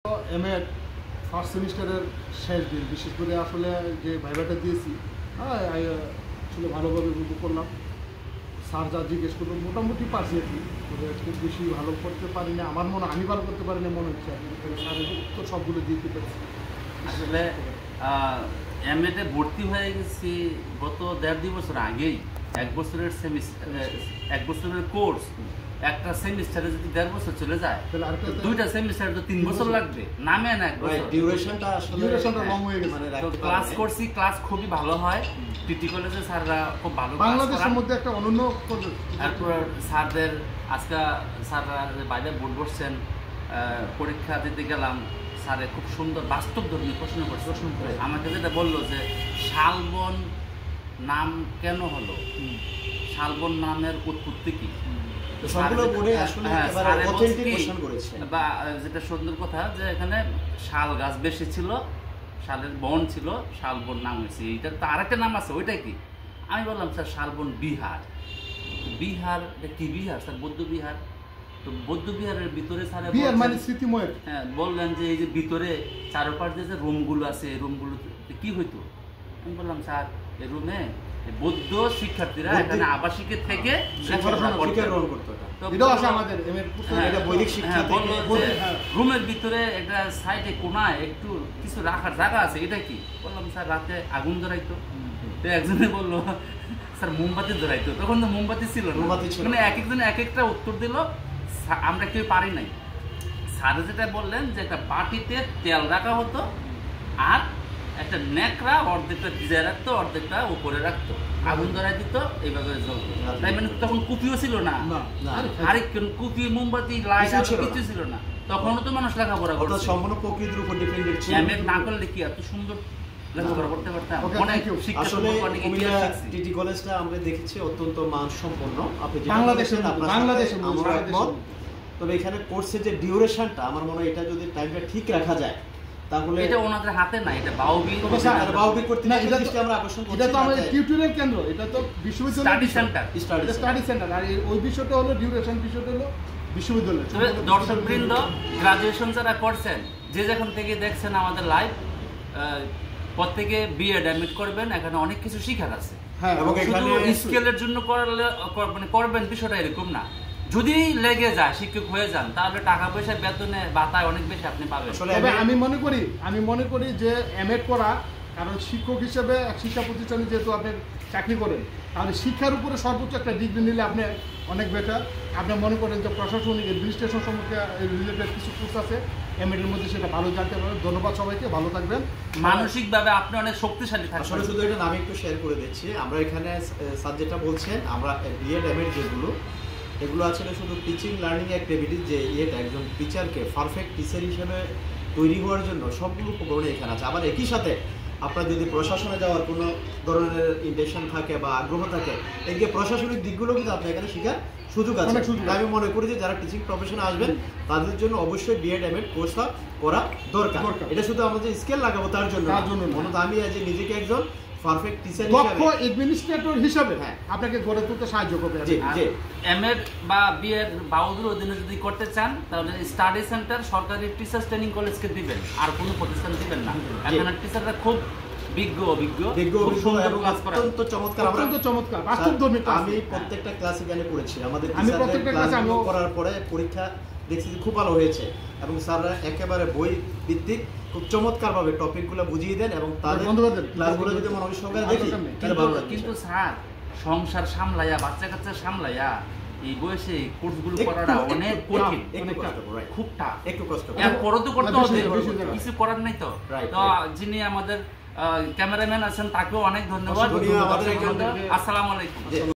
MA first সেমিস্টারের শেষ দিন, বিশেষ করে আসলে যে ভাইভাটা দিয়েছি আসলে ভালোভাবে উপভোগ করলাম। স্যার যা জিজ্ঞেস করলো মোটামুটি পারছি আর কি, খুব বেশি ভালো করতে পারিনি আমার মনে, আমি ভালো করতে পারিনি মনে হচ্ছে। স্যারের উত্তর সবগুলো দিয়ে দিতে পারছি। আসলে এমএতে ভর্তি হয়ে গেছি গত 1.5-2 বছর আগেই। 1 বছরের সেমিস্টার, 1 বছরের কোর্স, একটা সেমিস্টারে যদি 1.5 বছর চলে যায়, দুইটা সেমিস্টারে তো 3 বছর লাগবে, নামে না 1 বছর। ডিউরেশনটা লং হয়ে গেছে। ক্লাস করছি, ক্লাস খুবই ভালো হয়। টিটি কলেজে স্যাররা খুব ভালো, বাংলাদেশের মধ্যে একটা অনন্য। তারপর স্যারদের আজকে স্যাররা বাইরে বোর্ড বসছেন, পরীক্ষা দিতে গেলাম, স্যারে খুব সুন্দর বাস্তবধর্মী প্রশ্ন করছে। আমাকে যেটা বললো যে শালবন নাম কেন হলো, শালবন নামের উৎপত্তি কি, বা যেটা সুন্দর কথা যে এখানে শাল গাছ বেশি ছিল, শালের বন ছিল, শালবন নাম হয়েছে। এইটার তো আরেকটা নাম আছে, ওইটাই কি? আমি বললাম স্যার শালবন বিহার। বিহার কি বিহার স্যার? বৌদ্ধ বিহার। তো বৌদ্ধ বিহারের ভিতরে স্যার হ্যাঁ বললেন যে এই যে ভিতরে চারপাশ যে রুমগুলো আছে, এই রুমগুলোতে কি হইতো? আমি বললাম স্যার এই রুমে বৌদ্ধ শিক্ষার্থীরা এখানে আবাসিকে থেকে রুমের ভিতরে একটা সাইডে কোনায় একটু কিছু রাখার জায়গা আছে, এটা কি? বললাম স্যার রাতে আগুন ধরাইতো। তো একজনে বললো স্যার মোমবাতি ধরাইতো। তখন তো মোমবাতি ছিল না, মানে এক একজনে এক একটা উত্তর দিল, আমরা কেউ পারি নাই। স্যার যেটা বললেন যে একটা বাটিতে তেল রাখা হতো আর একটা নেকড়া অর্ধেকটা ভিজায় রাখতো, অর্ধেকটা উপরে রাখতো, আগুন ধরাই দিত, এইভাবে জ্বলতো। তাই মানে তখন কুপিও ছিল না, আরেকজন কুপি, মোমবাতি, লাইট কিছু ছিল না। তখনও তো মানুষ লেখাপড়া করতো, সম্পূর্ণ প্রকৃতির উপর ডিপেন্ডেন্ট ছিল। এমএ না করলে কি এত সুন্দর লেখাপড়া করতে পারতাম? অনেক শিক্ষা সম্পর্ক, অনেক ইতিহাস শিখছি। টিটি কলেজটা আমরা দেখেছি অত্যন্ত মানসম্পন্ন। আপনি বাংলাদেশে তবে এখানে কোর্সের যে ডিউরেশনটা, আমার মনে হয় এটা যদি টাইমটা ঠিক রাখা যায় তাহলে এটা ওনাদের হাতে না, এটা বাউবি করতে না, এটা আমরা আকর্ষণ করছি। এটা তো আমাদের টিউটোরিয়াল কেন্দ্র, এটা তো বিশ্ববিদ্যালয় স্টাডি সেন্টার, আর ওই বিষয়টা হলো ডিউরেশন, বিষয়টা হলো বিশ্ববিদ্যালয়। দর্শকবৃন্দ, গ্রাজুয়েশন যারা করছেন, যে যেখান থেকে দেখছেন আমাদের লাইভ, প্রত্যেকে বিএড এডমিট করবেন, এখানে অনেক কিছু শিখার আছে। হ্যাঁ, এবং শুধু স্কেলের জন্য করলে মানে করবেন বিষয়টা এরকম না। যদি লেগে যায়, শিক্ষক হয়ে যান, তাহলে টাকা পয়সা, বেতনে, ভাতায় অনেক বেশি আপনি পাবেন। তবে আমি মনে করি যে এমএড করা, কারণ শিক্ষক হিসেবে এক শিক্ষা প্রতিষ্ঠানে যেহেতু আপনি চাকরি করেন, তাহলে শিক্ষার উপরে সর্বোচ্চ একটা ডিগ্রি নিলে আপনি অনেক বেটার। আপনি মনে করেন যে প্রশাসনিক অ্যাডমিনিস্ট্রেশন সম্পর্কে রিলেটেড কিছু কোর্স আছে এমএড এর মধ্যে, সেটা ভালো জানতে পারবেন। ধন্যবাদ সবাইকে, ভালো থাকবেন। মানসিকভাবে আপনি অনেক শক্তিশালী থাকবেন। আসলে শুধু এটা আমি একটু শেয়ার করে দিচ্ছি, আমরা এখানে সাবজেক্টটা বলছেন, আমরা বিএড এমএড যেগুলো, এগুলো আসলে শুধু টিচিং লার্নিং অ্যাক্টিভিটিস, যে এটা একজন টিচারকে পারফেক্ট টিচার হিসেবে তৈরি হওয়ার জন্য সবগুলো উপকরণ এখানে আছে। আবার একই সাথে আপনার যদি প্রশাসনে যাওয়ার কোনো ধরনের ইন্টেনশন থাকে বা আগ্রহ থাকে, এদিকে প্রশাসনিক দিকগুলো কিন্তু আপনার এখানে শেখার সুযোগ আছে। আমি মনে করি যে যারা টিচিং প্রফেশনে আসবেন তাদের জন্য অবশ্যই বিএড এমএড কোর্সটা করা দরকার। এটা শুধু আমাদের স্কেল লাগাবো তার জন্য, মূলত আমি আজ নিজেকে একজন পারফেক্ট টিচার হিসেবে, অ্যাডমিনিস্ট্রেটর হিসেবে আপনাকে গড়ে তুলতে সাহায্য করবে। এমএড বা বিএড বাউদুর অধীনে যদি করতে চান, তাহলে স্টাডি সেন্টার সরকারি টিচার্স ট্রেনিং কলেজকে দিবেন, আর কোনো প্রতিষ্ঠান দিবেন না। এখানে টিচাররা খুব অভিজ্ঞ এবং অত্যন্ত চমৎকার বাস্তবধর্মী। আমি প্রত্যেকটা ক্লাসে গেলে পড়েছি, আমাদের করার পরে পরীক্ষা দেখছি খুব ভালো হয়েছে, এবং স্যাররা একেবারে বই ভিত্তিক খুব চমৎকার ভাবে টপিকগুলো বুঝিয়ে দেন, এবং তাদের ক্লাসগুলো যদি মনোযোগ সহকারে দেখি তাহলে ভালো লাগে। কিন্তু স্যার সংসার সামলাইয়া, বাচ্চা কাচ্চা সামলাইয়া এই বয়সে কোর্সগুলো করাটা অনেক কঠিন, খুব টাফ, একটু কষ্ট, এরপরও তো করতে হবে, কিছু করার নাই। তো যিনি আমাদের ক্যামেরাম্যান আছেন, তাকেও অনেক ধন্যবাদ। আসসালামু আলাইকুম।